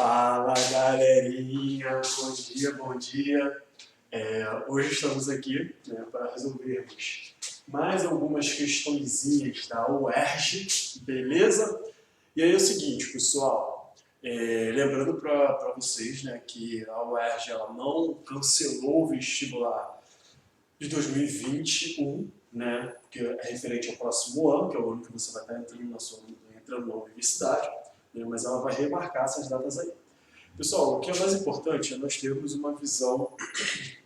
Fala galerinha, bom dia. Hoje estamos aqui para resolvermos mais algumas questõezinhas da UERJ, beleza? E aí é o seguinte, pessoal, lembrando para vocês que a UERJ ela não cancelou o vestibular de 2021, porque é referente ao próximo ano, que é o ano que você vai estar entrando na universidade, mas ela vai remarcar essas datas aí. Pessoal, o que é mais importante é nós termos uma visão,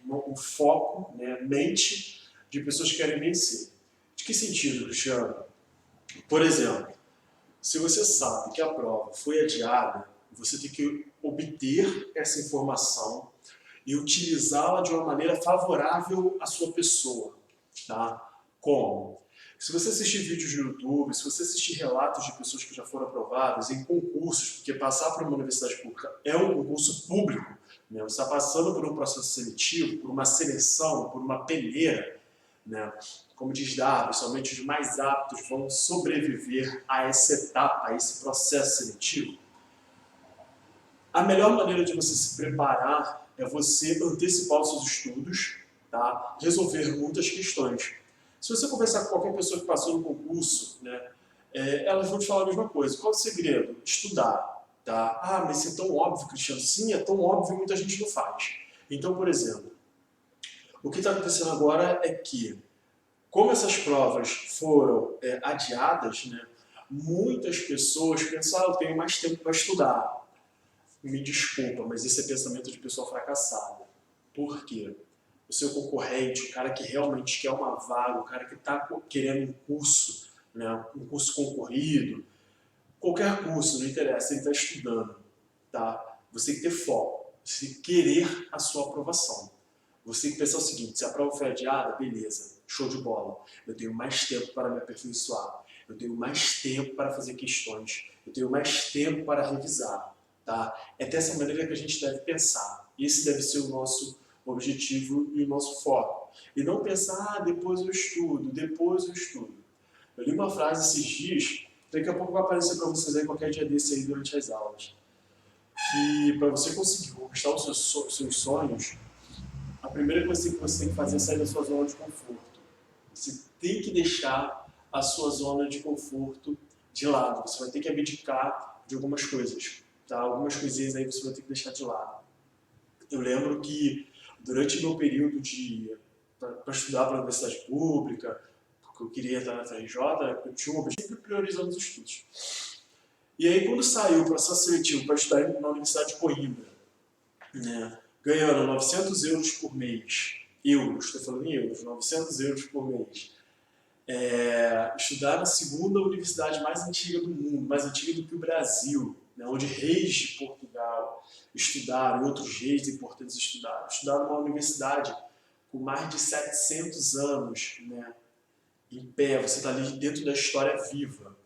um foco, mente de pessoas que querem vencer. De que sentido, Cristiano? Por exemplo, se você sabe que a prova foi adiada, você tem que obter essa informação e utilizá-la de uma maneira favorável à sua pessoa. Tá? Como? Se você assistir vídeos no YouTube, se você assistir relatos de pessoas que já foram aprovadas em concursos, porque passar por uma universidade pública é um concurso público, você está passando por um processo seletivo, por uma seleção, por uma peneira, como diz Darwin, somente os mais aptos vão sobreviver a essa etapa, a esse processo seletivo. A melhor maneira de você se preparar é você antecipar os seus estudos, tá? Resolver muitas questões. Se você conversar com qualquer pessoa que passou no concurso, elas vão te falar a mesma coisa. Qual é o segredo? Estudar. Tá? Ah, mas isso é tão óbvio, Cristiano. Sim, é tão óbvio e muita gente não faz. Então, por exemplo, o que está acontecendo agora é que, como essas provas foram adiadas, muitas pessoas pensam, eu tenho mais tempo para estudar. Me desculpa, mas esse é pensamento de pessoa fracassada. Por quê? O seu concorrente, o cara que realmente quer uma vaga, o cara que está querendo um curso concorrido, qualquer curso, não interessa, ele está estudando. Tá? Você tem que ter foco, você tem que querer a sua aprovação. Você tem que pensar o seguinte, se a prova foi adiada, beleza, show de bola. Eu tenho mais tempo para me aperfeiçoar, eu tenho mais tempo para fazer questões, eu tenho mais tempo para revisar. Tá? É dessa maneira que a gente deve pensar. Esse deve ser o nosso objetivo e o nosso foco. E não pensar, depois eu estudo, depois eu estudo. Eu li uma frase esses dias, daqui a pouco vai aparecer para vocês aí qualquer dia desse aí durante as aulas, que para você conseguir conquistar os seus sonhos, a primeira coisa que você tem que fazer é sair da sua zona de conforto. Você tem que deixar a sua zona de conforto de lado. Você vai ter que abdicar de algumas coisas. Tá? Algumas coisinhas aí você vai ter que deixar de lado. Eu lembro que durante meu período para estudar para a universidade pública, porque eu queria entrar na FRJ, eu tinha um objetivo sempre priorizando os estudos. E aí quando saiu o processo seletivo para estudar na Universidade de Coimbra, ganhando 900 euros por mês, estou falando em euros, 900 euros por mês, estudar na segunda universidade mais antiga do mundo, mais antiga do que o Brasil, onde reis de Portugal estudaram, e outros reis importantes estudaram numa universidade com mais de 700 anos, em pé, você está ali dentro da história viva,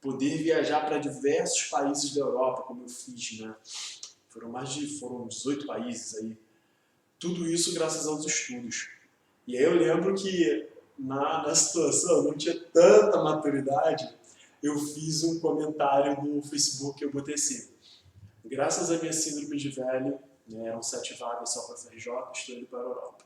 poder viajar para diversos países da Europa, como eu fiz, foram 18 países aí, tudo isso graças aos estudos. E aí eu lembro que na situação, eu não tinha tanta maturidade, eu fiz um comentário no Facebook que eu botei assim, graças à minha síndrome de velho, eram 7 vagas só para a FRJ, estou indo para a Europa.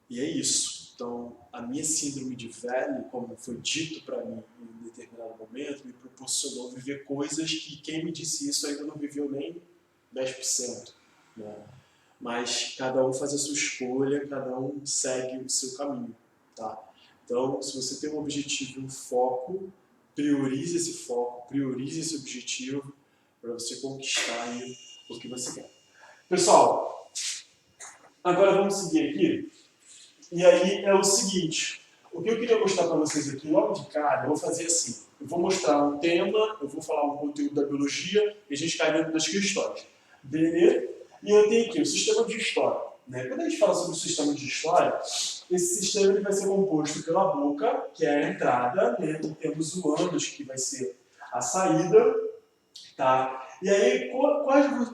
E é isso. Então, a minha síndrome de velho, como foi dito para mim em determinado momento, me proporcionou viver coisas que quem me disse isso ainda não viveu nem 10%. Mas cada um faz a sua escolha, cada um segue o seu caminho. Tá? Então, se você tem um objetivo e um foco, priorize esse foco, priorize esse objetivo para você conquistar aí o que você quer. Pessoal, agora vamos seguir aqui. E aí é o seguinte, o que eu queria mostrar para vocês aqui, logo de cara, eu vou fazer assim, eu vou mostrar um tema, eu vou falar um conteúdo da biologia e a gente cai dentro das questões. Beleza? E eu tenho aqui o sistema de história. Quando a gente fala sobre o sistema de história, esse sistema ele vai ser composto pela boca, que é a entrada, temos o ânus, que vai ser a saída, tá? E aí,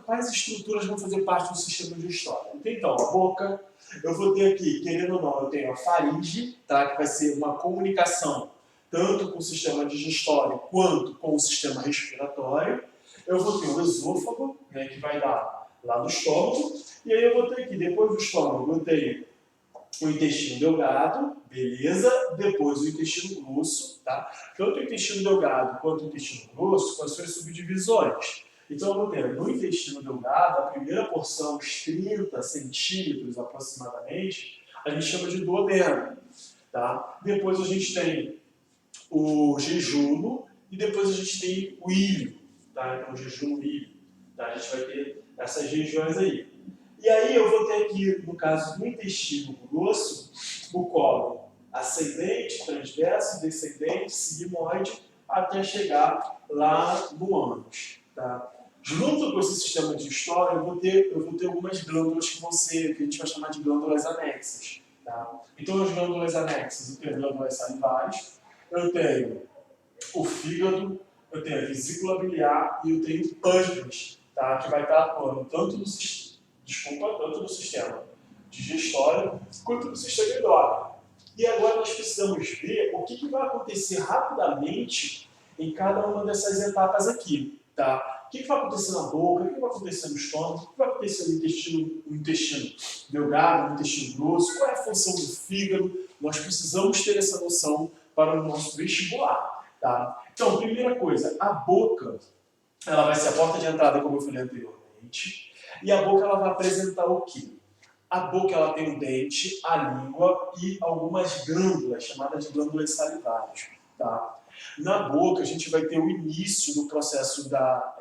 quais estruturas vão fazer parte do sistema de história? Então, a boca, eu vou ter aqui, querendo ou não, eu tenho a faringe, tá? Que vai ser uma comunicação tanto com o sistema digestório quanto com o sistema respiratório. eu vou ter o esôfago, né, que vai dar lá no estômago, e aí eu vou ter aqui, depois do estômago, eu tenho o intestino delgado, beleza? Depois o intestino grosso, tá? Tanto o intestino delgado quanto o intestino grosso com as suas subdivisões. Então eu vou ter no intestino delgado, a primeira porção, os 30 centímetros aproximadamente, a gente chama de duodeno, tá? Depois a gente tem o jejuno e depois a gente tem o íleo, tá? Então jejuno e íleo, tá? A gente vai ter essas regiões aí. E aí eu vou ter aqui, no caso do intestino grosso, o colo ascendente, transverso, descendente, sigmoide, até chegar lá no ânus. Tá? Junto com esse sistema digestório, eu vou ter algumas glândulas que a gente vai chamar de glândulas anexas. Tá? Então, as glândulas anexas, eu tenho glândulas salivares, eu tenho o fígado, eu tenho a vesícula biliar e eu tenho o pâncreas, tá? Que vai estar atuando tanto no sistema digestório quanto no sistema endócrino. E agora nós precisamos ver o que vai acontecer rapidamente em cada uma dessas etapas aqui. Tá? O que vai acontecer na boca, o que vai acontecer no estômago, o que vai acontecer no intestino delgado, no intestino grosso, qual é a função do fígado. Nós precisamos ter essa noção para o nosso vestibular. Tá? Então, primeira coisa, a boca ela vai ser a porta de entrada, como eu falei anteriormente. E a boca ela vai apresentar o quê? A boca ela tem o dente, a língua e algumas glândulas, chamadas de glândulas salivares. Tá? Na boca a gente vai ter o início do processo da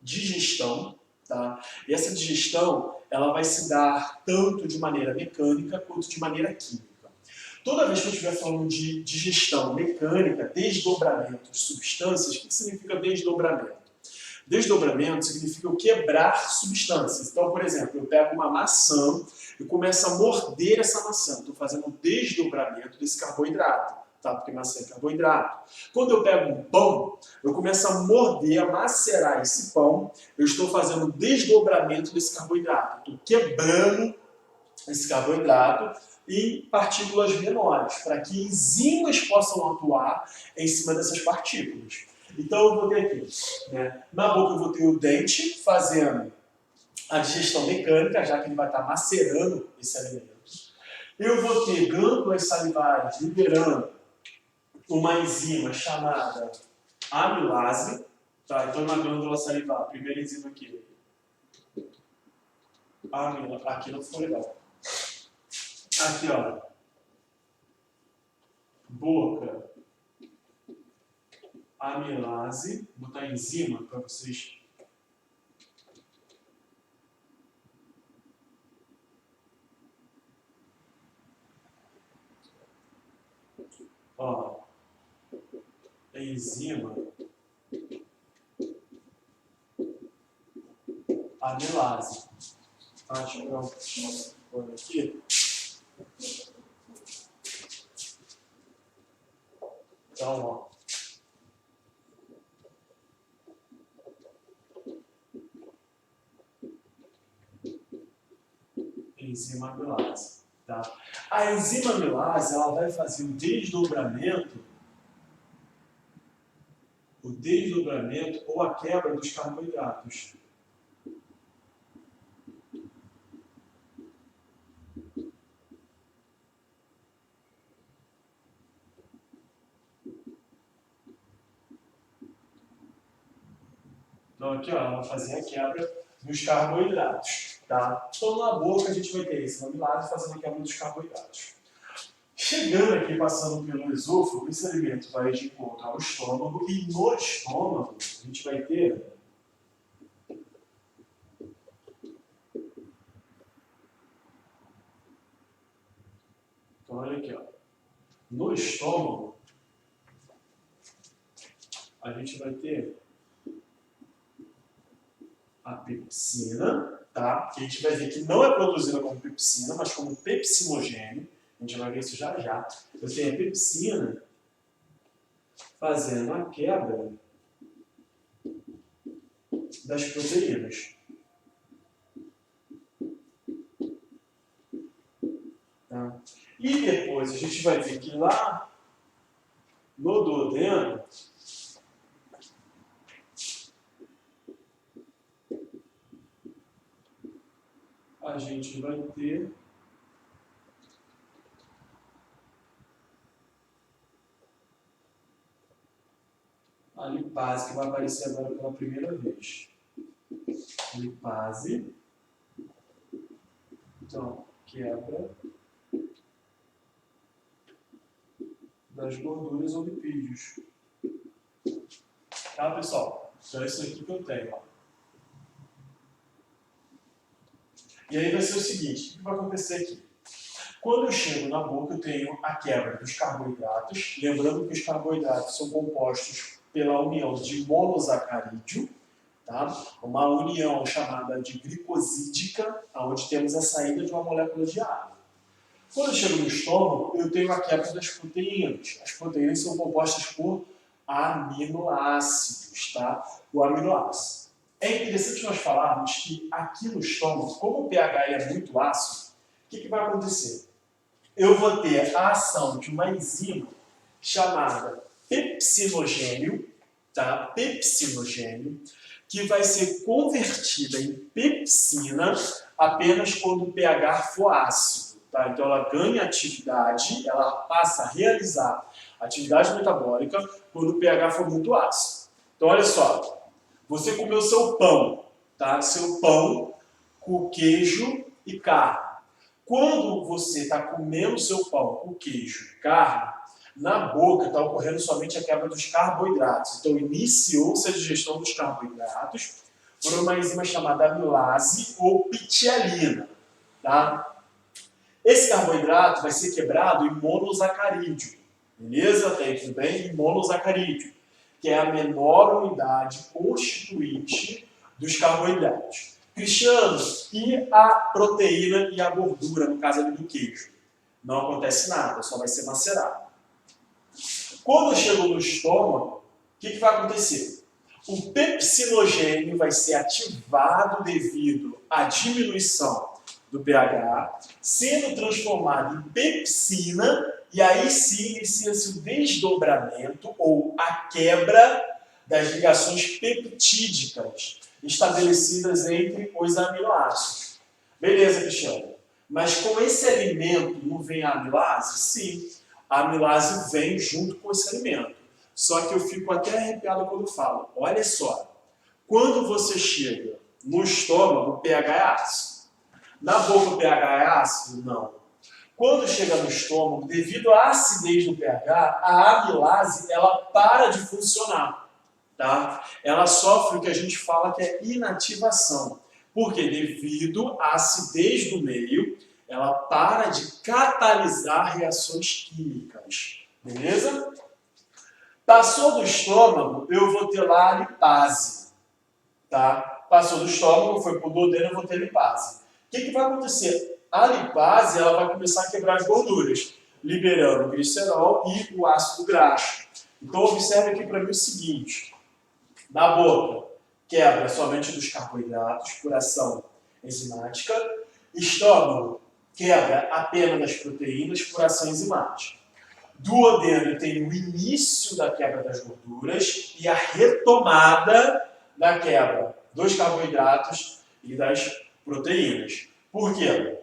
digestão. Tá? E essa digestão ela vai se dar tanto de maneira mecânica quanto de maneira química. Toda vez que eu estiver falando de digestão mecânica, desdobramento de substâncias, o que significa desdobramento? Desdobramento significa eu quebrar substâncias. Então, por exemplo, eu pego uma maçã e começo a morder essa maçã. Estou fazendo um desdobramento desse carboidrato, tá? Porque maçã é carboidrato. Quando eu pego um pão, eu começo a morder, a macerar esse pão, eu estou fazendo um desdobramento desse carboidrato. Estou quebrando esse carboidrato em partículas menores, para que enzimas possam atuar em cima dessas partículas. Então eu vou ter aqui, né? Na boca eu vou ter o dente fazendo a digestão mecânica, já que ele vai estar macerando esse alimento. Eu vou ter glândulas salivares liberando uma enzima chamada amilase. Tá? Então na glândula salivar, primeira enzima aqui. Aqui não ficou legal. Aqui, ó. Boca. Amilase. Vou botar enzima para vocês. Ó. Enzima. Amilase. Tá? Deixa eu pôr aqui. Então, ó. Enzima amilase. Tá? A enzima amilase ela vai fazer o desdobramento ou a quebra dos carboidratos. Então aqui, ó, ela vai fazer a quebra dos carboidratos. Tá? Então na boca a gente vai ter esse amilase fazendo a quebra dos carboidratos. Chegando aqui, passando pelo esôfago, esse alimento vai de encontro ao estômago e no estômago a gente vai ter então olha aqui, ó. No estômago a gente vai ter a pepsina, tá? Que a gente vai ver que não é produzida como pepsina, mas como pepsinogênio. A gente vai ver isso já já. Eu tenho a pepsina fazendo a quebra das proteínas. Tá? E depois a gente vai ver que lá no duodeno gente vai ter a lipase, que vai aparecer agora pela primeira vez. Lipase. Então, quebra das gorduras ou lipídios. Tá, pessoal? Então é isso aqui que eu tenho. Ó. E aí vai ser o seguinte, o que vai acontecer aqui? Quando eu chego na boca, eu tenho a quebra dos carboidratos. Lembrando que os carboidratos são compostos pela união de monossacarídeo, tá? Uma união chamada de glicosídica, onde temos a saída de uma molécula de água. Quando eu chego no estômago, eu tenho a quebra das proteínas. As proteínas são compostas por aminoácidos, tá? O aminoácido. É interessante nós falarmos que aqui no estômago, como o pH é muito ácido, o que vai acontecer? Eu vou ter a ação de uma enzima chamada pepsinogênio, tá? Pepsinogênio, que vai ser convertida em pepsina apenas quando o pH for ácido. Tá? Então ela ganha atividade, ela passa a realizar atividade metabólica quando o pH for muito ácido. Então olha só, você comeu seu pão, tá? Seu pão com queijo e carne. Quando você está comendo seu pão com queijo e carne, na boca está ocorrendo somente a quebra dos carboidratos. Então iniciou-se a digestão dos carboidratos por uma enzima chamada amilase ou pitialina. Tá? Esse carboidrato vai ser quebrado em monossacarídeo. Beleza? Até aí tudo bem? Em monossacarídeo, que é a menor unidade constituinte dos carboidratos. Cristiano, e a proteína e a gordura, no caso ali do queijo? Não acontece nada, só vai ser macerado. Quando eu chego no estômago, o que vai acontecer? O pepsinogênio vai ser ativado devido à diminuição do pH, sendo transformado em pepsina, e aí sim inicia-se o desdobramento ou a quebra das ligações peptídicas estabelecidas entre os aminoácidos. Beleza, Cristiano. Mas com esse alimento não vem a amilase? Sim, a amilase vem junto com esse alimento. Só que eu fico até arrepiado quando falo. Olha só, quando você chega no estômago, o pH é ácido. Na boca o pH é ácido? Não. Quando chega no estômago, devido à acidez do pH, a amilase ela para de funcionar. Tá? Ela sofre o que a gente fala que é inativação. Por quê? Devido à acidez do meio, ela para de catalisar reações químicas. Beleza? Passou do estômago, eu vou ter lá a lipase. Tá? Passou do estômago, foi para o duodeno, eu vou ter lipase. O que vai acontecer? A lipase ela vai começar a quebrar as gorduras, liberando o glicerol e o ácido graxo. Então observe aqui para mim o seguinte. Na boca, quebra somente dos carboidratos por ação enzimática. Estômago, quebra apenas das proteínas por ação enzimática. Duodeno tem o início da quebra das gorduras e a retomada da quebra dos carboidratos e das proteínas. Por quê?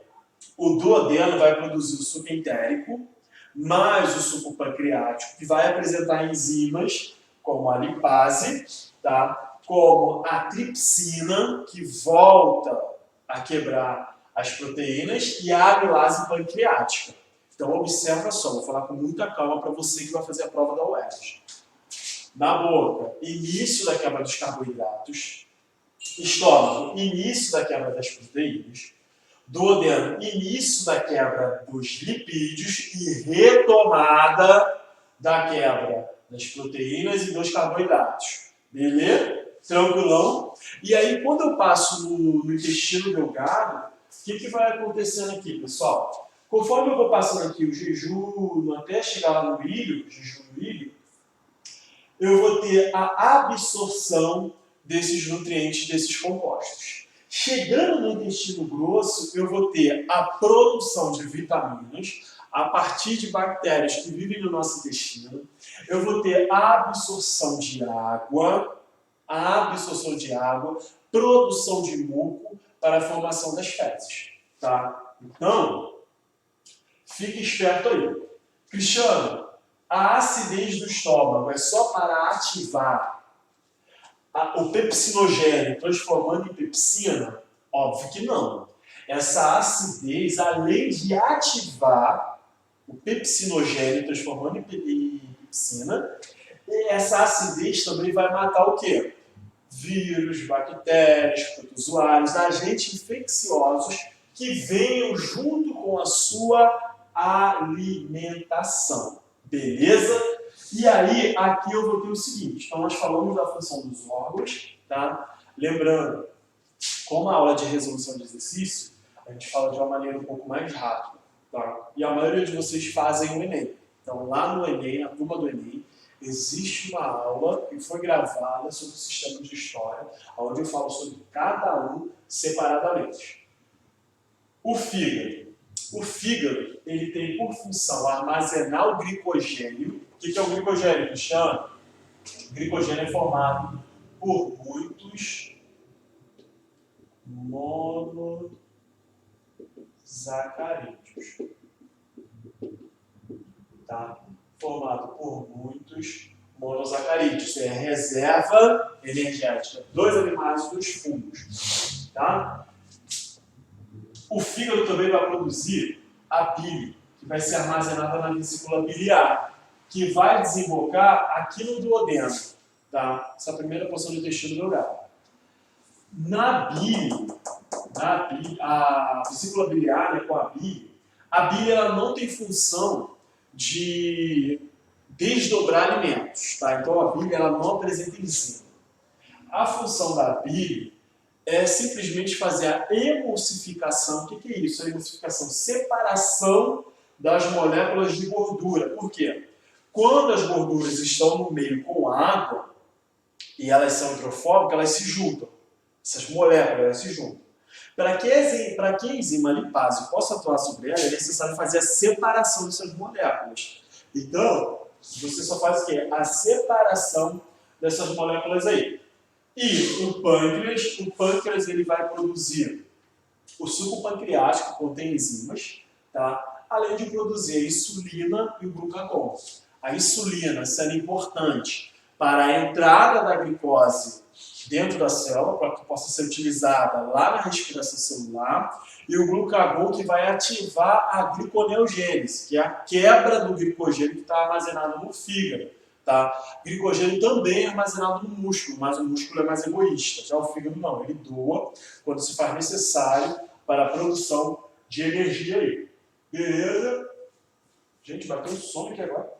O duodeno vai produzir o suco entérico, mais o suco pancreático, que vai apresentar enzimas como a lipase, tá? Como a tripsina, que volta a quebrar as proteínas, e a amilase pancreática. Então, observa só, vou falar com muita calma para você que vai fazer a prova da UERJ. Na boca, início da quebra dos carboidratos. Estômago, início da quebra das proteínas. Duodeno, início da quebra dos lipídios e retomada da quebra das proteínas e dos carboidratos. Beleza? Tranquilão? E aí, quando eu passo no intestino delgado, o que vai acontecendo aqui, pessoal? Conforme eu vou passando aqui o jejum, até chegar lá no ilho, jejum no ilho, eu vou ter a absorção desses nutrientes, desses compostos. Chegando no intestino grosso, eu vou ter a produção de vitaminas a partir de bactérias que vivem no nosso intestino. Eu vou ter a absorção de água, produção de muco para a formação das fezes. tá? Então, fique esperto aí. Cristiano, a acidez do estômago é só para ativar o pepsinogênio, transformando em pepsina? Óbvio que não. Essa acidez, além de ativar o pepsinogênio, transformando em pepsina, essa acidez também vai matar o quê? Vírus, bactérias, protozoários, agentes infecciosos que venham junto com a sua alimentação. Beleza? E aí, aqui eu vou ter o seguinte. Então, nós falamos da função dos órgãos, tá? Lembrando, como a aula de resolução de exercício, a gente fala de uma maneira um pouco mais rápida, tá? E a maioria de vocês fazem o Enem. Então, lá no Enem, na turma do Enem, existe uma aula que foi gravada sobre o sistema de história, onde eu falo sobre cada um separadamente. O fígado. O fígado, ele tem por função armazenar o glicogênio. O que é o glicogênio, Cristiano? O glicogênio é formado por muitos monossacarídeos. Tá? Formado por muitos monossacarídeos. É a reserva energética dos animais e dos fungos. Tá? O fígado também vai produzir a bile, que vai ser armazenada na vesícula biliar, que vai desembocar aqui no duodeno. Tá? Essa é a primeira porção do intestino delgado. Na bile, a vesícula biliar, né, com a bile ela não tem função de desdobrar alimentos. Tá? Então a bile ela não apresenta enzima. A função da bile é simplesmente fazer a emulsificação. O que é isso? A emulsificação, separação das moléculas de gordura. Por quê? Quando as gorduras estão no meio com água e elas são hidrofóbicas, elas se juntam. Essas moléculas elas se juntam. Para que a enzima lipase possa atuar sobre ela, é necessário fazer a separação dessas moléculas. Então, você só faz o quê? A separação dessas moléculas aí. E o pâncreas ele vai produzir o suco pancreático, que contém enzimas, tá? Além de produzir a insulina e o glucagon. A insulina sendo importante para a entrada da glicose dentro da célula, para que possa ser utilizada lá na respiração celular, e o glucagon que vai ativar a gliconeogênese, que é a quebra do glicogênio que está armazenado no fígado. Tá? Glicogênio também é armazenado no músculo, mas o músculo é mais egoísta. Já o fígado não, ele doa quando se faz necessário para a produção de energia aí. Beleza? Gente, bateu um sono aqui agora.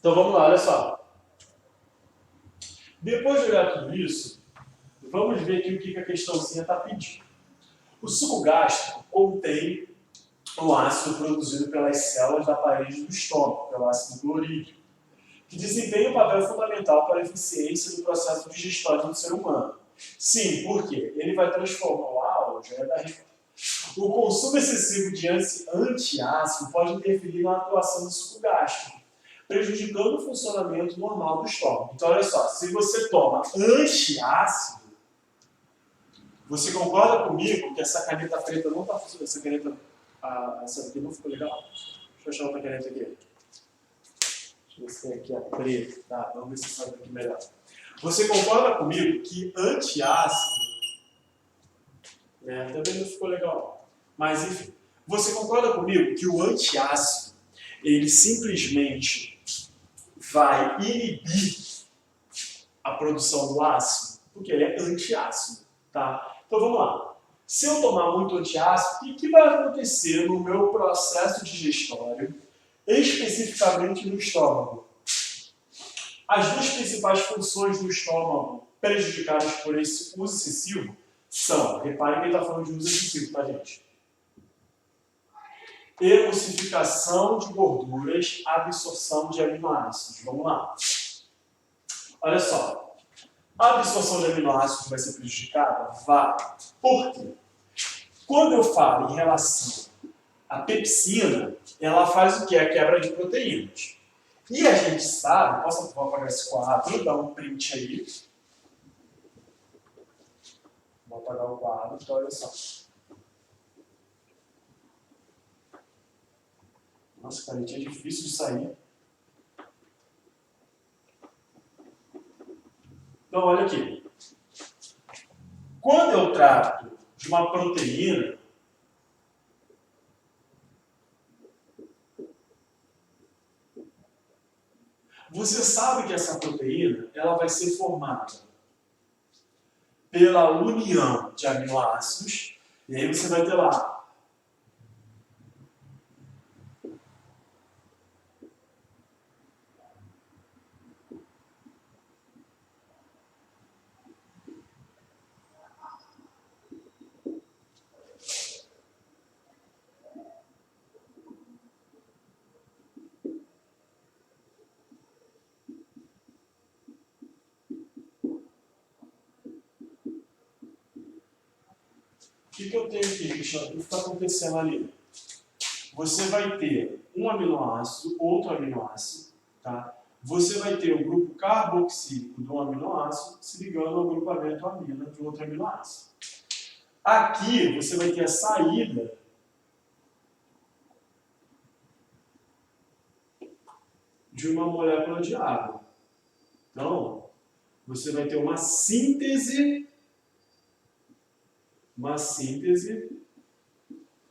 Então vamos lá, olha só. Depois de olhar tudo isso, vamos ver aqui o que a questãozinha está pedindo. O suco gástrico contém o ácido produzido pelas células da parede do estômago, pelo ácido clorídrico, que desempenha um papel fundamental para a eficiência do processo digestório do ser humano. Sim, por quê? Ele vai transformar o álcool, já é da resposta. O consumo excessivo de antiácido pode interferir na atuação do suco gástrico, prejudicando o funcionamento normal do estômago. Então, olha só, se você toma antiácido, você concorda comigo que essa caneta preta não está funcionando? Essa caneta, essa aqui não ficou legal? Deixa eu achar outra caneta aqui. Deixa eu ver se tem aqui a preta. Tá, vamos ver se sai aqui melhor. Você concorda comigo que antiácido, né, também não ficou legal. Mas, enfim, você concorda comigo que o antiácido, ele simplesmente vai inibir a produção do ácido? Porque ele é antiácido, tá? Então, vamos lá. Se eu tomar muito antiácido, o que vai acontecer no meu processo digestório, especificamente no estômago? As duas principais funções do estômago prejudicadas por esse uso excessivo são, reparem que ele está falando de uso excessivo, tá, gente? Emulsificação de gorduras, absorção de aminoácidos. Vamos lá. Olha só. A absorção de aminoácidos vai ser prejudicada? Vai. Por quê? Quando eu falo em relação à pepsina, ela faz o quê? A quebra de proteínas. E a gente sabe, posso apagar esse quadro, dar um print aí. Vou apagar o quadro, então olha só. Nossa, canetinha é difícil de sair. Então, olha aqui. Quando eu trato de uma proteína, você sabe que essa proteína ela vai ser formada pela união de aminoácidos, e aí você vai ter lá o que eu tenho aqui, Cristiano? O que está acontecendo ali? Você vai ter um aminoácido, outro aminoácido, tá? Você vai ter o grupo carboxílico do aminoácido se ligando ao grupamento amina de outro aminoácido. Aqui você vai ter a saída de uma molécula de água. Então, você vai ter uma síntese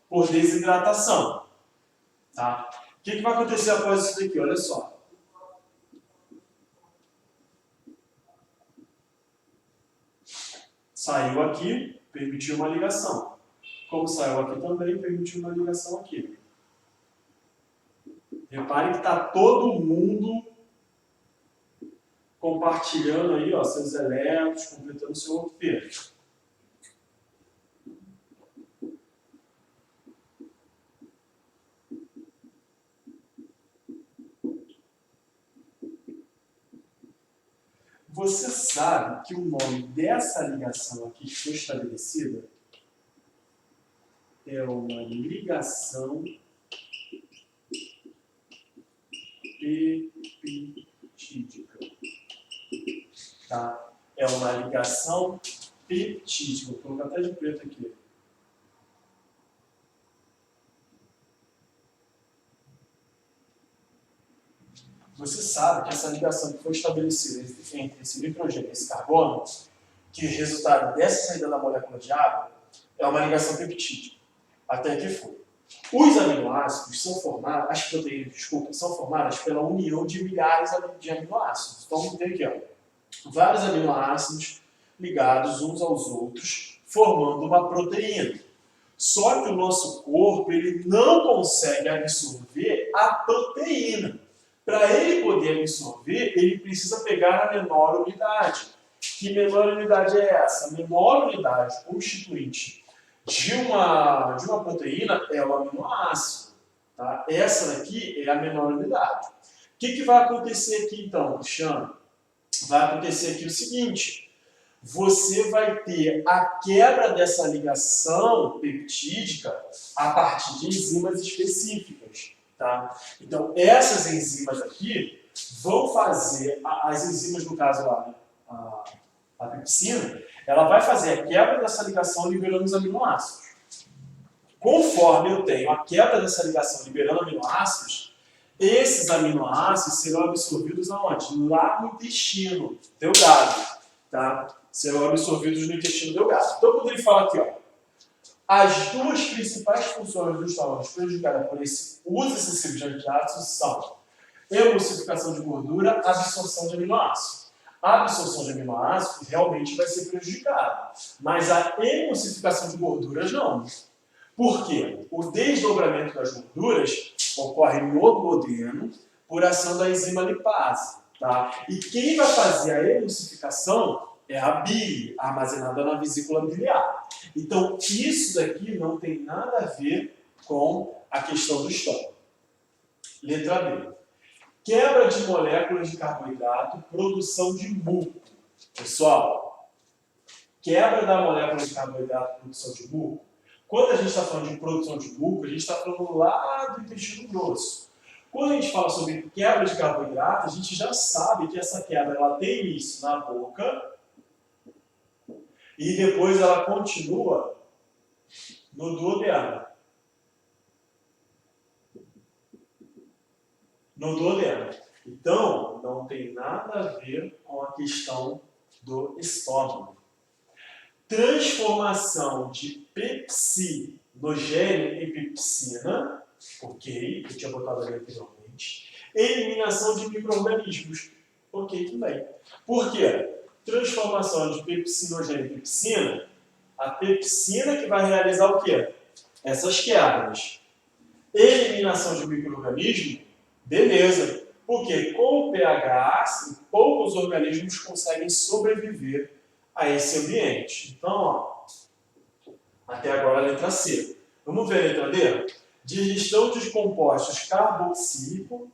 por desidratação. Tá? O que vai acontecer após isso daqui? Olha só. Saiu aqui, permitiu uma ligação. Como saiu aqui também, permitiu uma ligação aqui. Repare que está todo mundo compartilhando aí, ó, seus elétrons, completando o seu octeto. Você sabe que o nome dessa ligação aqui que foi estabelecida é uma ligação peptídica. Tá? É uma ligação peptídica. Vou colocar até de preto aqui. Você sabe que essa ligação que foi estabelecida entre esse nitrogênio e esse carbono, que é resultado dessa saída da molécula de água, é uma ligação peptídica. Até aqui foi. Os aminoácidos são formados, as proteínas, desculpa, são formadas pela união de milhares de aminoácidos. Então, tem aqui, ó, vários aminoácidos ligados uns aos outros, formando uma proteína. Só que o nosso corpo ele não consegue absorver a proteína. Para ele poder absorver, ele precisa pegar a menor unidade. Que menor unidade é essa? A menor unidade constituinte de uma proteína é o aminoácido. Tá? Essa daqui é a menor unidade. O que vai acontecer aqui então, Cristiano? Vai acontecer aqui o seguinte: você vai ter a quebra dessa ligação peptídica a partir de enzimas específicas. Tá? Então, essas enzimas aqui vão fazer, as enzimas, no caso lá, a pepsina, ela vai fazer a quebra dessa ligação liberando os aminoácidos. Conforme eu tenho a quebra dessa ligação liberando aminoácidos, esses aminoácidos serão absorvidos aonde? Lá no intestino delgado. Tá? Serão absorvidos no intestino delgado. Então, quando ele fala aqui, ó, as duas principais funções dos estômago prejudicadas por esse uso excessivo de antiácidos são emulsificação de gordura, absorção de aminoácidos. A absorção de aminoácidos realmente vai ser prejudicada, mas a emulsificação de gorduras não. Por quê? O desdobramento das gorduras ocorre no duodeno por ação da enzima lipase. Tá? E quem vai fazer a emulsificação é a bile, armazenada na vesícula biliar. Então, isso daqui não tem nada a ver com a questão do estômago. Letra B. Quebra de moléculas de carboidrato, produção de muco. Pessoal, quebra da molécula de carboidrato, produção de muco. Quando a gente está falando de produção de muco, a gente está falando lá do intestino grosso. Quando a gente fala sobre quebra de carboidrato, a gente já sabe que essa quebra ela tem início na boca e depois ela continua no duodeno. no duodeno. Então, não tem nada a ver com a questão do estômago. Transformação de pepsinogênio em pepsina, ok, que eu tinha botado ali anteriormente. Eliminação de micro-organismos, ok, também. Por quê? Transformação de pepsinogênio em pepsina, a pepsina que vai realizar o quê? Essas quebras. Eliminação de micro-organismo, beleza. Porque com o pH ácido, poucos organismos conseguem sobreviver a esse ambiente. Então, ó, até agora a letra C. Vamos ver a letra D? Digestão de compostos carboxílico,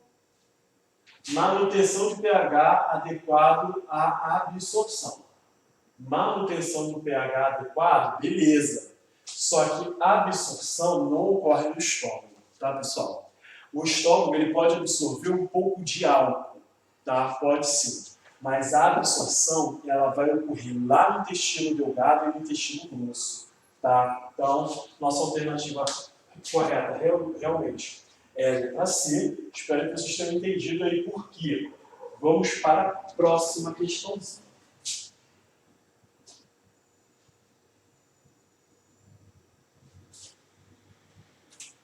manutenção de pH adequado à absorção. Manutenção do pH adequado, beleza. Só que a absorção não ocorre no estômago, tá, pessoal? O estômago ele pode absorver um pouco de álcool, tá? Pode sim. Mas a absorção ela vai ocorrer lá no intestino delgado e no intestino grosso, tá? Então, nossa alternativa correta realmente é a letra C. Espero que vocês tenham entendido aí por quê. Vamos para a próxima questãozinha.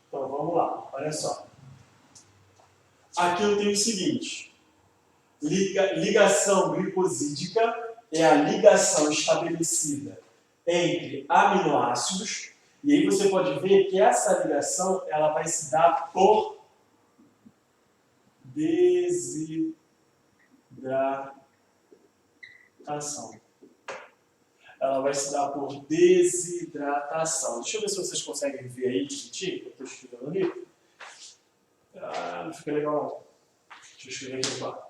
Então vamos lá, olha só. Aqui eu tenho o seguinte: ligação glicosídica é a ligação estabelecida entre aminoácidos, e aí você pode ver que essa ligação ela vai se dar por desidratação. Ela vai se dar por desidratação. Deixa eu ver se vocês conseguem ver aí direitinho, que eu estou escrevendo ali. Ah, não fica legal não. Deixa eu escrever aqui embaixo.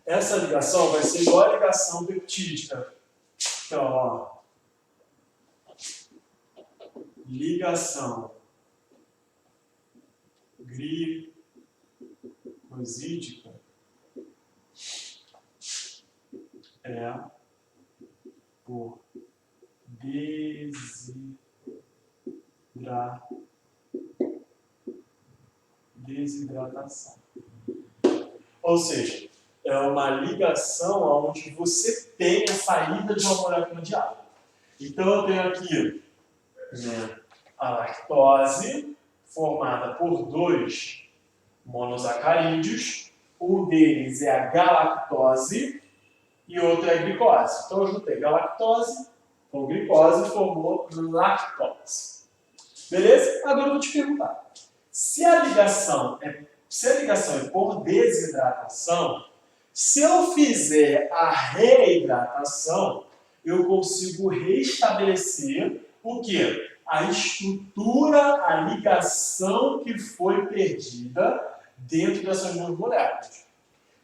Essa ligação vai ser igual a ligação peptídica. Então, ó. Ligação glicosídica é por desidratação. Ou seja, é uma ligação onde você tem a saída de uma molécula de água. Então eu tenho aqui, né, a lactose, formada por 2 monossacarídeos. Um deles é a galactose e outro é a glicose. Então eu juntei galactose com glicose e formou lactose. Beleza? Agora eu vou te perguntar. Se a ligação é por desidratação, se eu fizer a reidratação, eu consigo restabelecer o quê? A estrutura, a ligação que foi perdida dentro dessas 2 moléculas.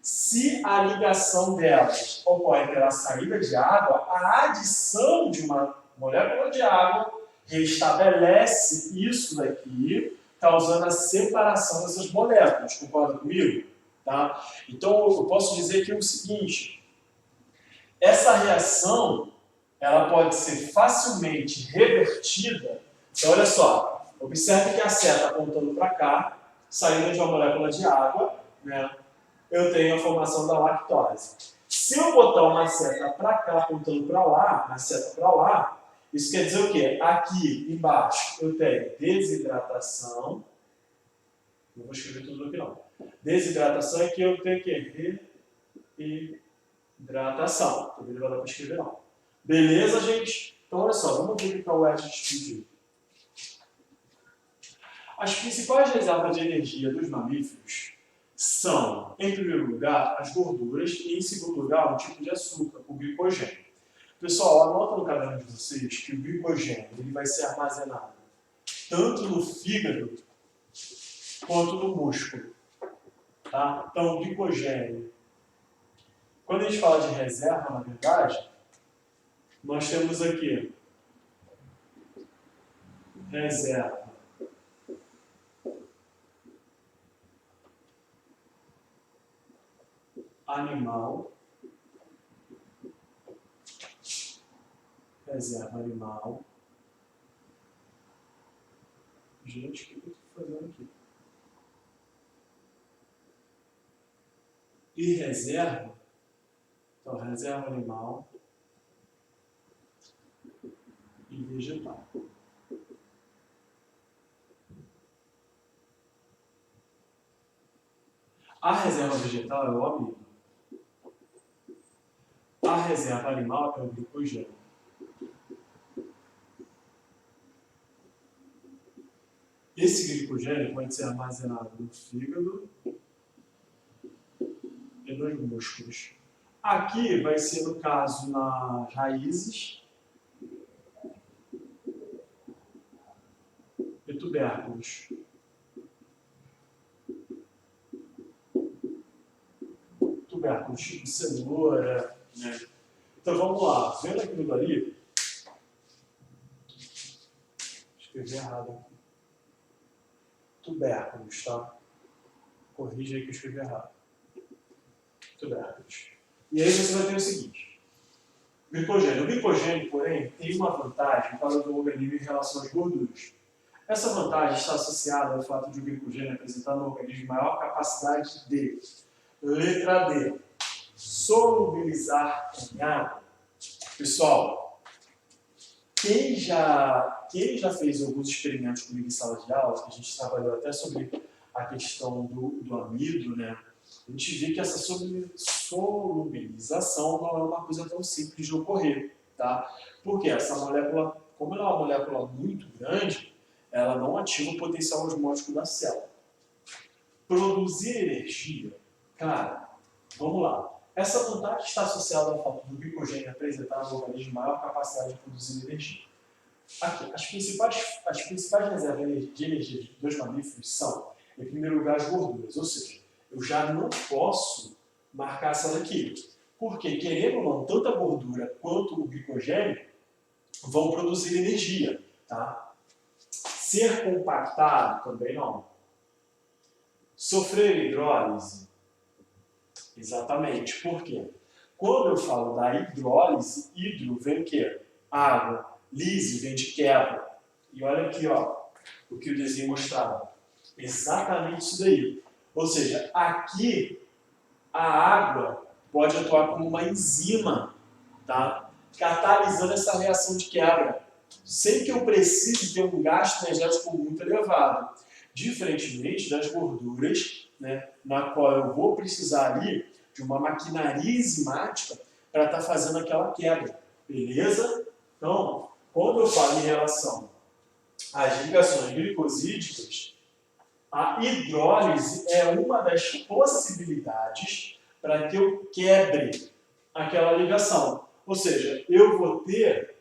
Se a ligação delas ocorre pela saída de água, a adição de uma molécula de água restabelece isso daqui, causando a separação dessas moléculas. Concorda comigo? Tá? Então, eu posso dizer que é o seguinte: essa reação ela pode ser facilmente revertida. Então, olha só, observe que a seta apontando para cá, saindo de uma molécula de água, né, eu tenho a formação da lactose. Se eu botar uma seta para cá, apontando para lá, uma seta para lá, isso quer dizer o quê? Aqui embaixo eu tenho desidratação. Não vou escrever tudo aqui não. Desidratação é que eu tenho que reidratação. Também não vai dar para escrever não. Beleza, gente? Então, olha só, vamos ver o que é o Edge pediu. As principais reservas de energia dos mamíferos são, em primeiro lugar, as gorduras e, em segundo lugar, um tipo de açúcar, o glicogênio. Pessoal, anota no caderno de vocês que o glicogênio ele vai ser armazenado tanto no fígado quanto no músculo. Tá? Então, o glicogênio, quando a gente fala de reserva, na verdade, nós temos aqui reserva animal, reserva animal. Gente, o que eu estou fazendo aqui? e reserva, então reserva animal e vegetal. A reserva vegetal é o amido. A reserva animal é o glicogênio. Esse glicogênio pode ser armazenado no fígado e nos músculos. Aqui vai ser, no caso, nas raízes e tubérculos. Tubérculos tipo cenoura, né? Então vamos lá, vendo aquilo dali, escrevi errado aqui. Tubérculos, tá? Corrija aí que eu escrevi errado. Tubérculos. E aí você vai ter o seguinte: glicogênio. O glicogênio, porém, tem uma vantagem para o organismo em relação às gorduras. Essa vantagem está associada ao fato de o glicogênio apresentar no organismo maior capacidade de, letra D, solubilizar em água. Pessoal, quem já fez alguns experimentos comigo em sala de aula, que a gente trabalhou até sobre a questão do amido, né? A gente vê que essa solubilização não é uma coisa tão simples de ocorrer, tá? Porque essa molécula, como ela é uma molécula muito grande, ela não ativa o potencial osmótico da célula. Produzir energia, cara, vamos lá. Essa vantagem está associada ao fato do glicogênio apresentar no organismo maior capacidade de produzir energia. Aqui, as principais reservas de energia dos mamíferos são, em primeiro lugar, as gorduras, ou seja, eu já não posso marcar essa daqui. Porque, querendo ou não, tanto a gordura quanto o glicogênio vão produzir energia, tá? Ser compactado também não. Sofrer hidrólise? Exatamente. Por quê? Quando eu falo da hidrólise, hidro vem o quê? Água. Lise vem de quebra. E olha aqui, ó, o que o desenho mostrava. Exatamente isso daí. Ou seja, aqui a água pode atuar como uma enzima, tá? Catalisando essa reação de quebra, sem que eu precise ter um gasto energético muito elevado. Diferentemente das gorduras, né, na qual eu vou precisar ali de uma maquinaria enzimática para estar fazendo aquela quebra. Beleza? Então, quando eu falo em relação às ligações glicosídicas, a hidrólise é uma das possibilidades para que eu quebre aquela ligação. Ou seja, eu vou ter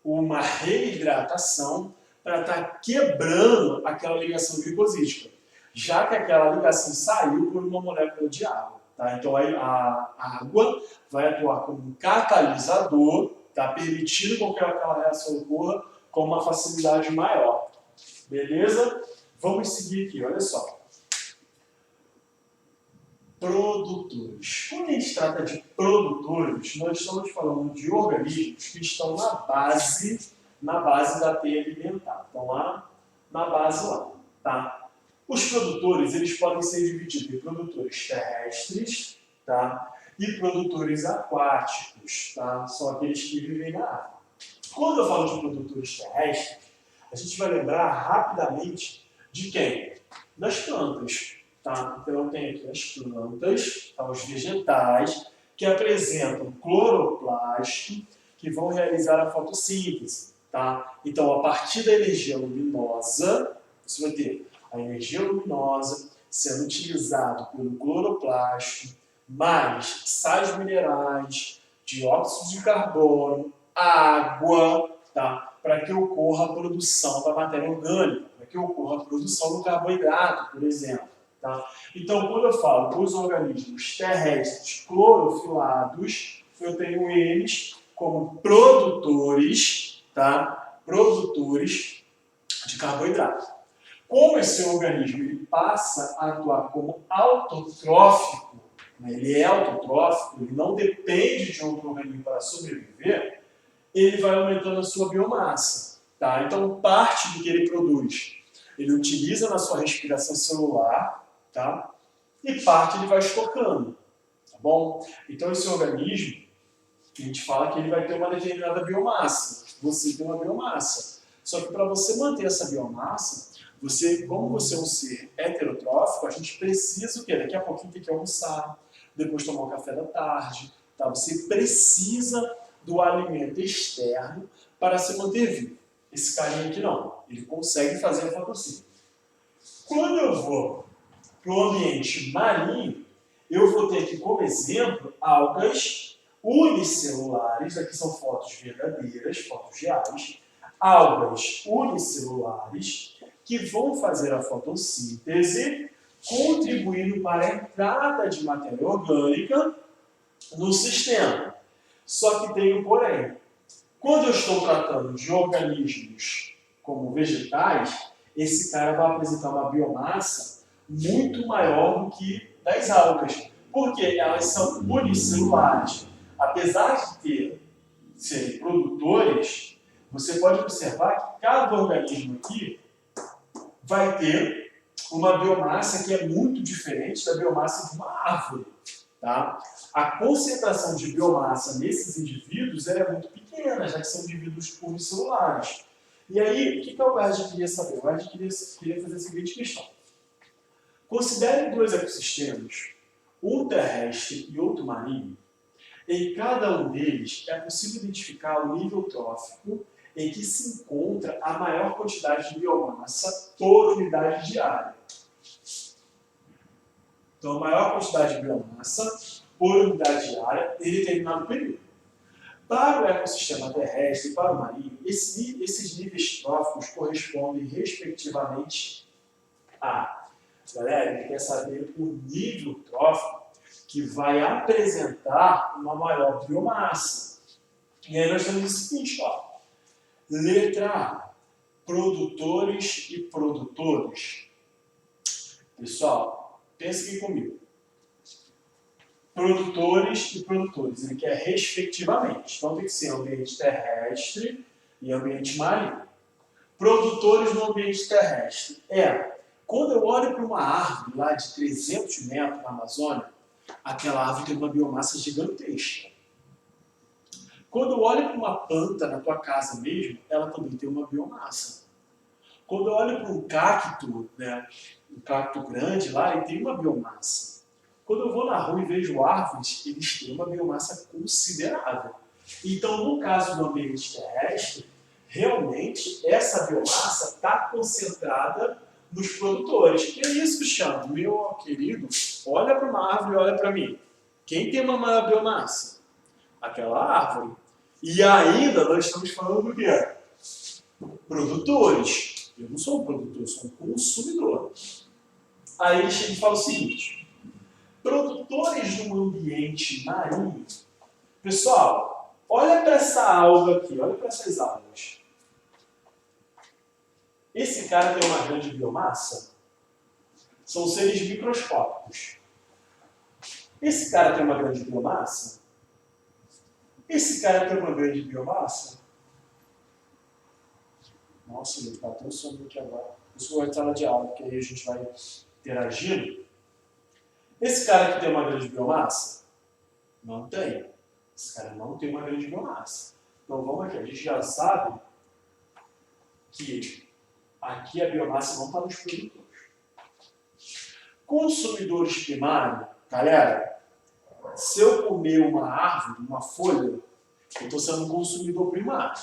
uma reidratação para estar quebrando aquela ligação glicosídica, já que aquela ligação saiu por uma molécula de água. Tá? Então a água vai atuar como um catalisador, tá? Permitindo que aquela reação ocorra com uma facilidade maior. Beleza? Vamos seguir aqui, olha só. Produtores. Quando a gente trata de produtores, nós estamos falando de organismos que estão na base da teia alimentar. Estão lá na base lá, tá? Os produtores, eles podem ser divididos em produtores terrestres, tá? E produtores aquáticos, tá? São aqueles que vivem na água. Quando eu falo de produtores terrestres, a gente vai lembrar rapidamente de quem? Das plantas. Tá? Então eu tenho aqui as plantas, tá? Os vegetais, que apresentam cloroplasto, que vão realizar a fotossíntese. Tá? Então, a partir da energia luminosa, você vai ter a energia luminosa sendo utilizada pelo cloroplasto, mais sais minerais, dióxido de carbono, água, tá? Para que ocorra a produção da matéria orgânica, para que ocorra a produção do carboidrato, por exemplo. Tá? Então, quando eu falo dos organismos terrestres clorofilados, eu tenho eles como produtores, tá? Produtores de carboidrato. Como esse organismo ele passa a atuar como autotrófico, né? Ele é autotrófico, ele não depende de outro organismo para sobreviver, ele vai aumentando a sua biomassa. Tá? Então, parte do que ele produz, ele utiliza na sua respiração celular, tá? E parte ele vai estocando. Tá bom? Então, esse organismo, a gente fala que ele vai ter uma determinada biomassa. Você tem uma biomassa. Só que para você manter essa biomassa, como você é um ser heterotrófico, a gente precisa o quê? Daqui a pouquinho tem que almoçar, depois tomar um café da tarde. Tá? Você precisa do alimento externo para se manter vivo. Esse carinha aqui não. Ele consegue fazer a fotossíntese. Quando eu vou para o ambiente marinho, eu vou ter aqui como exemplo algas unicelulares, aqui são fotos verdadeiras, fotos reais, algas unicelulares que vão fazer a fotossíntese, contribuindo para a entrada de matéria orgânica no sistema. Só que tem um porém. Quando eu estou tratando de organismos como vegetais, esse cara vai apresentar uma biomassa muito maior do que das algas, porque elas são unicelulares. Apesar de serem produtores, você pode observar que cada organismo aqui vai ter uma biomassa que é muito diferente da biomassa de uma árvore. Tá? A concentração de biomassa nesses indivíduos é muito pequena, já que são indivíduos unicelulares. E aí, o que o Gard queria saber? O Gard queria fazer a seguinte questão. Considere dois ecossistemas, um terrestre e outro marinho. Em cada um deles é possível identificar o nível trófico em que se encontra a maior quantidade de biomassa por unidade de área. Então, a maior quantidade de biomassa por unidade de área em determinado período. Para o ecossistema terrestre e para o marinho, esses níveis tróficos correspondem respectivamente a... Galera, ele quer saber o nível trófico que vai apresentar uma maior biomassa. E aí nós temos o seguinte, ó. Letra A, produtores e produtores. Pessoal, pensa aqui comigo. Produtores e produtores, ele quer respectivamente. Então tem que ser ambiente terrestre e ambiente marinho. Produtores no ambiente terrestre. Quando eu olho para uma árvore lá de 300 metros na Amazônia, aquela árvore tem uma biomassa gigantesca. Quando eu olho para uma planta na tua casa mesmo, ela também tem uma biomassa. Quando eu olho para um cacto, um cacto grande lá, ele tem uma biomassa. Quando eu vou na rua e vejo árvores, eles têm uma biomassa considerável. Então, no caso do ambiente terrestre, realmente essa biomassa está concentrada nos produtores. Que é isso, Cristiano? Meu querido, olha para uma árvore e olha para mim. Quem tem uma maior biomassa? Aquela árvore. E ainda nós estamos falando do quê? Produtores. Eu não sou um produtor, eu sou um consumidor. Aí ele chega e fala o seguinte: produtores no ambiente marinho. Pessoal, olha para essa alga aqui, olha para essas algas. Esse cara tem uma grande biomassa? São seres microscópicos. Esse cara tem uma grande biomassa? Esse cara tem uma grande biomassa? Nossa, ele está tão sombrio aqui agora. Por isso que eu vou entrar na de aula, porque aí a gente vai interagindo. Esse cara aqui tem uma grande biomassa? Não tem. Esse cara não tem uma grande biomassa. Então vamos aqui, a gente já sabe que aqui a biomassa não está nos produtores. Consumidores primários, galera, se eu comer uma árvore, uma folha, eu estou sendo um consumidor primário.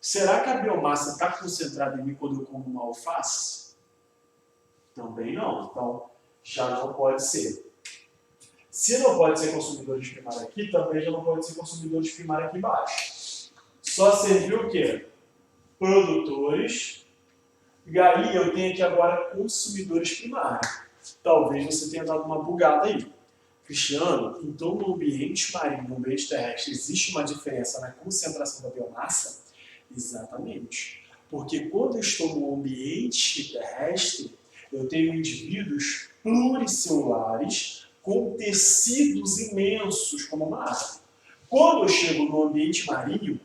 Será que a biomassa está concentrada em mim quando eu como uma alface? Também não. Então, já não pode ser. Se não pode ser consumidores primários aqui, também já não pode ser consumidores primários aqui embaixo. Só serviu o quê? Produtores. E aí eu tenho aqui agora consumidores primários. Talvez você tenha dado uma bugada aí. Cristiano, então no ambiente marinho, no ambiente terrestre, existe uma diferença na concentração da biomassa? Exatamente. Porque quando eu estou no ambiente terrestre, eu tenho indivíduos pluricelulares com tecidos imensos, como uma árvore. Quando eu chego no ambiente marinho,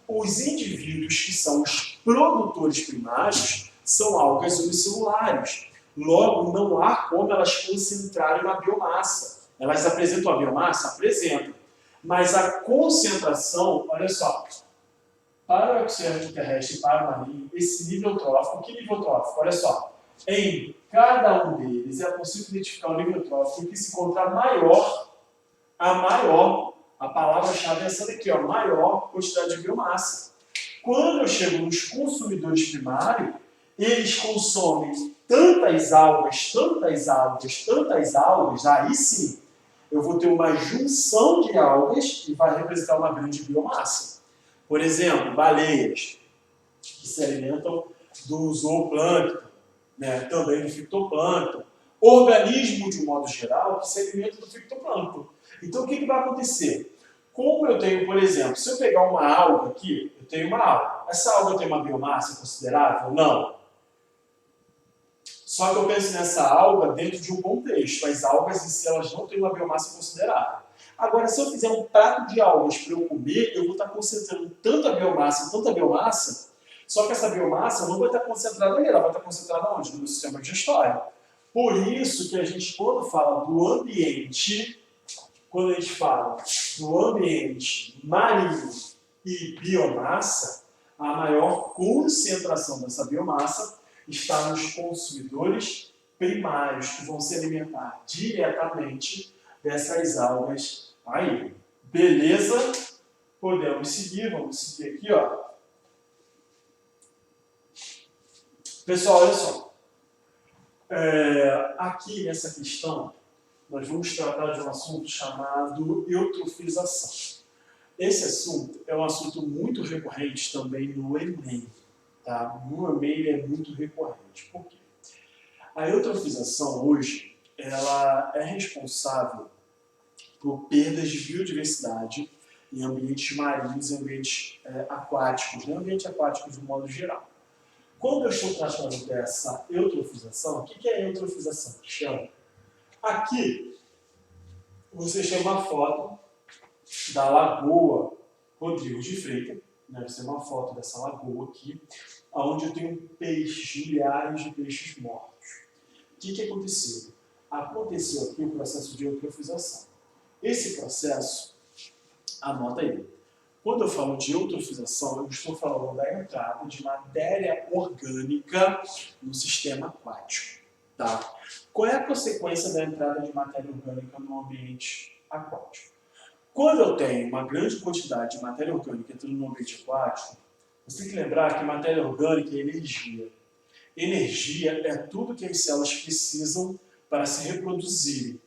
os indivíduos que são os produtores primários são algas unicelulares. Logo, não há como elas concentrarem uma biomassa. Elas apresentam a biomassa? Apresentam. Mas a concentração, olha só, para o oxigênio terrestre e para o marinho, esse nível trófico, que nível trófico? Olha só, em cada um deles é possível identificar o nível trófico que se encontra maior, a palavra-chave é essa daqui, ó, maior quantidade de biomassa. Quando eu chego nos consumidores primários, eles consomem tantas algas, aí sim, eu vou ter uma junção de algas e vai representar uma grande biomassa. Por exemplo, baleias, que se alimentam do zooplâncton, né, também do fitoplâncton. Organismo, de um modo geral, que se alimenta do fitoplâncton. Então, o que vai acontecer? Como eu tenho, por exemplo, se eu pegar uma alga aqui, eu tenho uma alga. Essa alga tem uma biomassa considerável? Não. Só que eu penso nessa alga dentro de um contexto. As algas em si, elas não têm uma biomassa considerável. Agora, se eu fizer um prato de algas para eu comer, eu vou estar concentrando tanta biomassa, só que essa biomassa não vai estar concentrada ali, ela vai estar concentrada onde? No sistema digestório. Por isso que a gente, quando fala do ambiente, marinho e biomassa, a maior concentração dessa biomassa está nos consumidores primários, que vão se alimentar diretamente dessas algas aí. Beleza? Podemos seguir, vamos seguir aqui, ó. Pessoal, olha só. Aqui nessa questão, nós vamos tratar de um assunto chamado eutrofização. Esse assunto é um assunto muito recorrente também no Enem. Tá? No Enem ele é muito recorrente. Por quê? A eutrofização hoje, ela é responsável por perdas de biodiversidade em ambientes marinhos e ambientes aquáticos, né? Ambiente aquático de um modo geral. Quando eu estou tratando dessa eutrofização, o que é a eutrofização? Chama. Aqui, você chama uma foto da Lagoa Rodrigo de Freitas, deve ser uma foto dessa lagoa aqui, onde eu tenho peixes, milhares de peixes mortos. O que aconteceu? Aconteceu aqui o processo de eutrofização. Esse processo, anota aí. Quando eu falo de eutrofização, eu estou falando da entrada de matéria orgânica no sistema aquático. Tá? Qual é a consequência da entrada de matéria orgânica no ambiente aquático? Quando eu tenho uma grande quantidade de matéria orgânica entrando no ambiente aquático, você tem que lembrar que matéria orgânica é energia. Energia é tudo que as células precisam para se reproduzirem.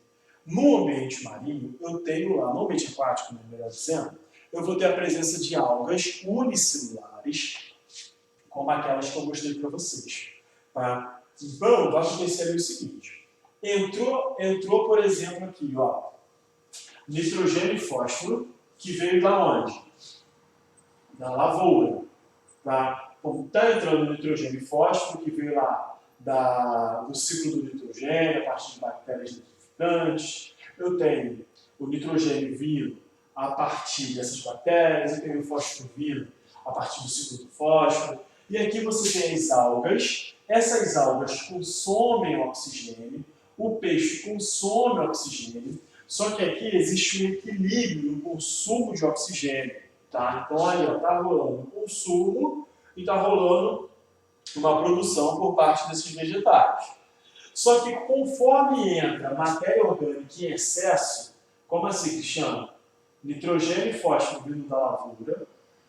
No ambiente marinho, eu tenho lá, no ambiente aquático, melhor dizendo, eu vou ter a presença de algas unicelulares, como aquelas que eu mostrei para vocês. Tá? Então, vai acontecer ali o seguinte. Entrou, por exemplo, aqui, ó, nitrogênio e fósforo, que veio da onde? Da lavoura. Tá? Então, está entrando nitrogênio e fósforo, que veio lá do ciclo do nitrogênio, a partir de bactérias nitrificantes. Eu tenho o nitrogênio vindo a partir dessas bactérias, eu tenho o fósforo vindo a partir do ciclo do fósforo. E aqui você tem as algas. Essas algas consomem oxigênio, o peixe consome oxigênio, só que aqui existe um equilíbrio no consumo de oxigênio. Tá? Então, ali está rolando um consumo e está rolando uma produção por parte desses vegetais. Só que conforme entra matéria orgânica em excesso, como assim, Cristiano? Nitrogênio e fósforo vindo da lavoura,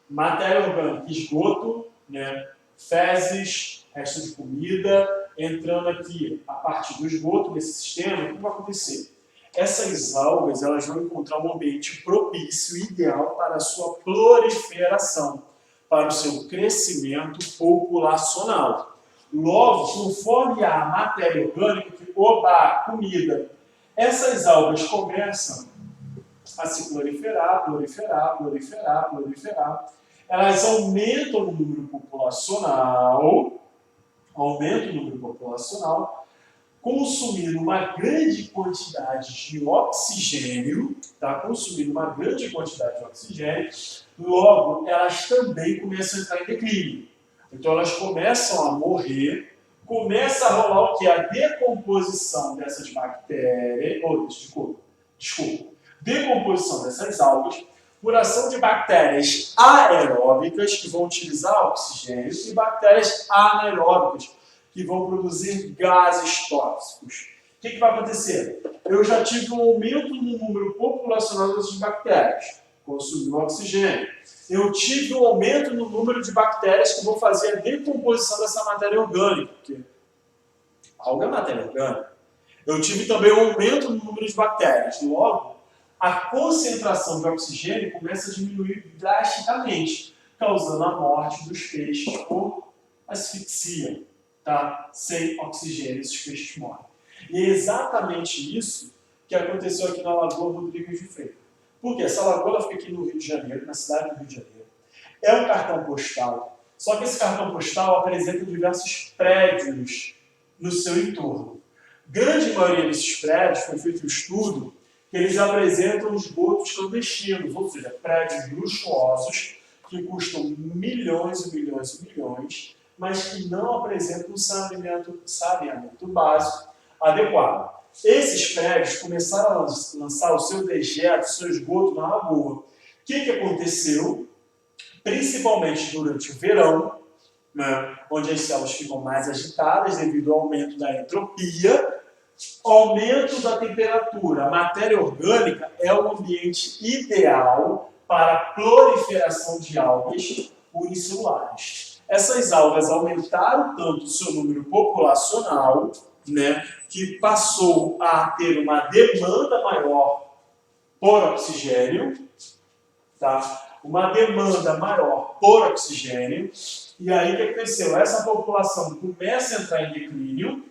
matéria orgânica, esgoto, né? Fezes, resto de comida, entrando aqui a partir do esgoto desse sistema, o que vai acontecer? Essas algas elas vão encontrar um ambiente propício, ideal para a sua proliferação, para o seu crescimento populacional. Logo, conforme a matéria orgânica, comida, essas algas começam a se proliferar, elas aumentam o número populacional, consumindo uma grande quantidade de oxigênio, tá? Logo, elas também começam a entrar em declínio. Então, elas começam a morrer, começa a rolar o que? A decomposição dessas bactérias, decomposição dessas algas por ação de bactérias aeróbicas, que vão utilizar oxigênio, e bactérias anaeróbicas, que vão produzir gases tóxicos. O que vai acontecer? Eu já tive um aumento no número populacional dessas bactérias, consumindo oxigênio. Eu tive um aumento no número de bactérias que vão fazer a decomposição dessa matéria orgânica, porque alga é matéria orgânica. Eu tive também um aumento no número de bactérias. Logo, a concentração de oxigênio começa a diminuir drasticamente, causando a morte dos peixes por asfixia. Tá? Sem oxigênio, esses peixes morrem. E é exatamente isso que aconteceu aqui na Lagoa Rodrigues de Freitas. Porque essa lagoa ela fica aqui no Rio de Janeiro, na cidade do Rio de Janeiro. É um cartão postal, só que esse cartão postal apresenta diversos prédios no seu entorno. Grande maioria desses prédios, foi feito um estudo, que eles apresentam esgotos clandestinos, ou seja, prédios luxuosos que custam milhões e milhões e milhões, mas que não apresentam um saneamento básico adequado. Esses prédios começaram a lançar o seu dejeto, o seu esgoto na lagoa. O que aconteceu? Principalmente durante o verão, né, onde as células ficam mais agitadas devido ao aumento da entropia, aumento da temperatura. A matéria orgânica é o ambiente ideal para a proliferação de algas unicelulares. Essas algas aumentaram tanto o seu número populacional, né, que passou a ter uma demanda maior por oxigênio, tá? Uma demanda maior por oxigênio, e aí o que aconteceu? Essa população começa a entrar em declínio,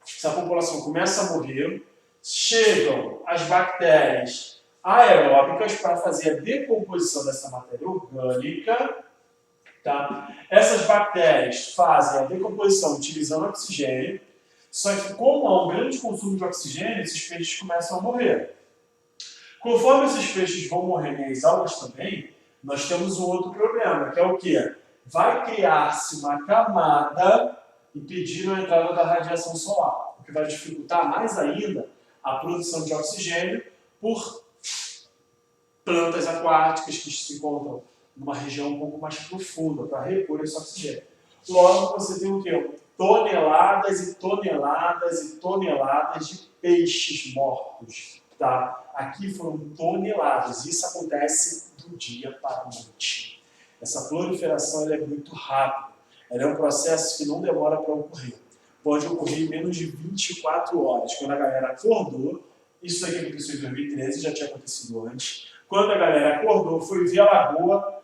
essa população começa a morrer, chegam as bactérias aeróbicas para fazer a decomposição dessa matéria orgânica, tá? Essas bactérias fazem a decomposição utilizando oxigênio, só que como há um grande consumo de oxigênio, esses peixes começam a morrer. Conforme esses peixes vão morrendo e as algas também, nós temos um outro problema, que é o quê? Vai criar-se uma camada impedindo a entrada da radiação solar, o que vai dificultar mais ainda a produção de oxigênio por plantas aquáticas que se encontram numa região um pouco mais profunda para repor esse oxigênio. Logo, você tem o quê? Toneladas e toneladas e toneladas de peixes mortos. Tá? Aqui foram toneladas. Isso acontece do dia para a noite. Essa proliferação ela é muito rápida. Ela é um processo que não demora para ocorrer. Pode ocorrer em menos de 24 horas. Quando a galera acordou, isso aqui aconteceu em 2013, já tinha acontecido antes. Quando a galera acordou, foi ver a lagoa,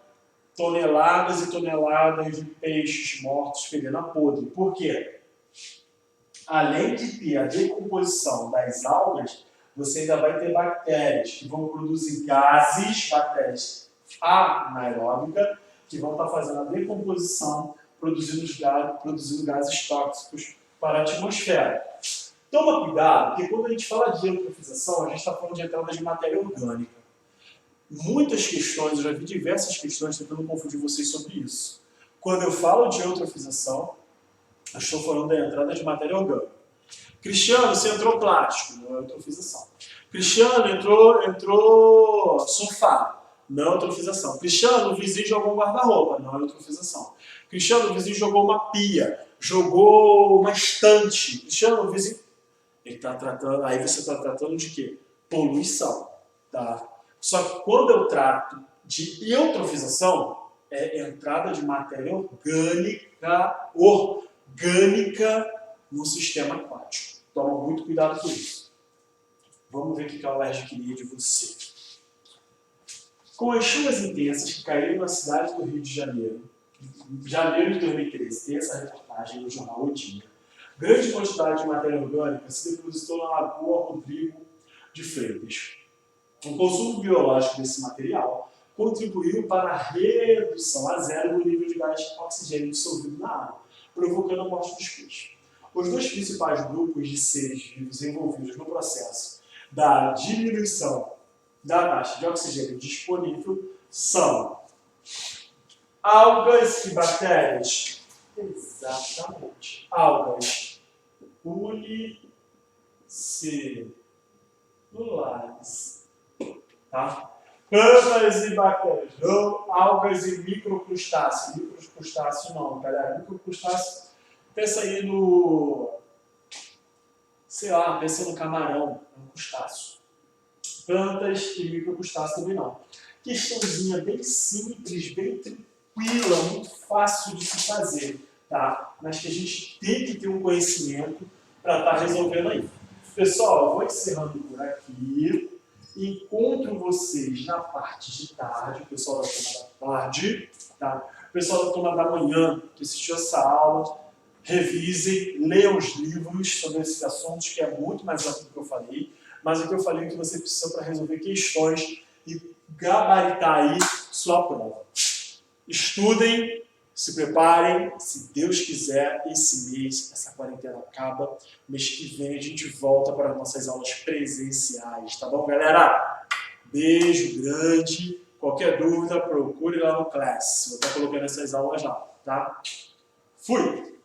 toneladas e toneladas de peixes mortos fedendo a podre. Por quê? Além de ter a decomposição das algas, você ainda vai ter bactérias que vão produzir gases, bactérias anaeróbicas, que vão estar fazendo a decomposição, produzindo gases tóxicos para a atmosfera. Toma cuidado, porque quando a gente fala de eutrofização, a gente está falando de entrada de matéria orgânica. Muitas questões, eu já vi diversas questões tentando confundir vocês sobre isso. Quando eu falo de eutrofização, eu estou falando da entrada de matéria orgânica. Cristiano, você entrou plástico, não é eutrofização. Cristiano, entrou sofá, não é eutrofização. Cristiano, o vizinho jogou um guarda-roupa, não é eutrofização. Cristiano, o vizinho jogou uma pia, jogou uma estante. Cristiano, o vizinho... Ele está tratando, aí você está tratando de quê? Poluição, tá? Só que quando eu trato de eutrofização, é entrada de matéria orgânica no sistema aquático. Toma muito cuidado com isso. Vamos ver o que a UERJ queria de você. Com as chuvas intensas que caíram na cidade do Rio de Janeiro, em janeiro de 2013, tem essa reportagem no jornal O Dia, grande quantidade de matéria orgânica se depositou na Lagoa Rodrigo de Freitas. O consumo biológico desse material contribuiu para a redução a zero do nível de gás oxigênio dissolvido na água, provocando a morte dos peixes. Os dois principais grupos de seres vivos envolvidos no processo da diminuição da taxa de oxigênio disponível são algas e bactérias. Exatamente. Algas unicelulares moleculares. Tá? Plantas e bactérias, não algas e microcrustáceos. Microcrustáceo não, galera. Microcrustáceo, pensa aí no, sei lá, pensa no camarão, no crustáceo. Plantas e microcrustáceos também não. Questãozinha bem simples, bem tranquila, muito fácil de se fazer, tá? Mas que a gente tem que ter um conhecimento para estar resolvendo aí. Pessoal, eu vou encerrando por aqui. Encontro vocês na parte de tarde, o pessoal da turma da tarde, tá? O pessoal da turma da manhã que assistiu essa aula, revisem, leiam os livros sobre esses assuntos, que é muito mais amplo do que eu falei, mas o que eu falei é que você precisa para resolver questões e gabaritar aí sua prova. Estudem, se preparem, se Deus quiser, esse mês, essa quarentena acaba, mês que vem a gente volta para as nossas aulas presenciais, tá bom, galera? Beijo grande, qualquer dúvida procure lá no Class, vou estar colocando essas aulas lá, tá? Fui!